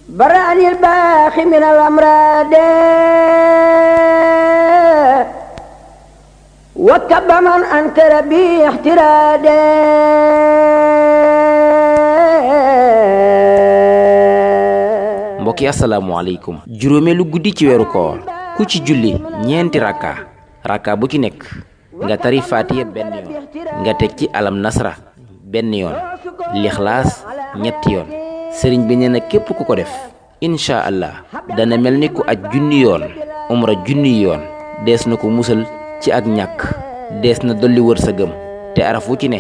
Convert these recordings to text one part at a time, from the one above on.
براني الباخي من الأمراض وكب من أنكر بي احترادي mbokki asalaamaaleykum juróomeelu guddi ci weeru koor ku ci julli ñeenti rakka bu ci nekk nga tari faatiya benn yoon nga teg ci alam nasra benn yoon lixlaas ñetti yoon sëriñ bi nee na képp ku ko def incha allah dana mel ni ku aj junni yoon umra junni yoon dees na ko musal ci ak ñàkk dees na dolli wërsëgam te araf wu ci ne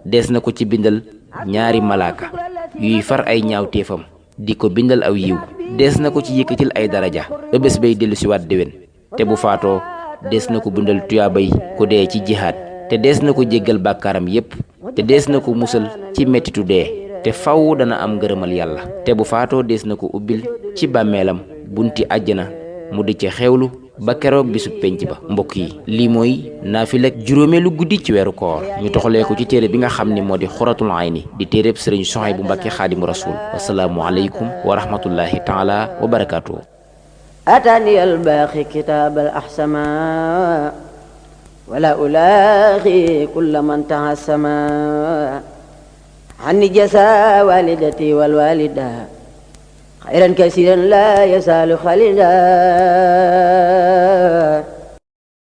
dees na ko ci bindal ñaari malaaka yuy far ay ñaawteefam di ko bindal aw yiw dees na ko ci yëkkatil ay daraja ba bés bay dellu si waat déwén te bu faatoo dees na ko bindal tuyaabay ku dee ci jihaad te dees na ko jéggal bàkkaaram yépp te dees na ko musal ci mettitu dee te faw dana am ngërëmal yàlla te bu faatoo dees na ko ubbil ci bàmmeelam bunti àjjana mu di ca xewlu ba keroog bisu penc ba. mbokk yi lii mooy naafilek juróomeelu guddi ci weeru koor ñu toxalee ko ci téere bi nga xam ne moo di xuratul ayni di téereb sëriñ Suhaybu Mbàkke xaadimu rasuul. wasalaamu aleykum wa rahmatullahi taala wa barakaatuhu. أتاني الباخي كتاب الأحسما ولا ألاغي كل من تعسما عني جزا والدتي والوالدة خيرا كثيرا لا يزال خالدا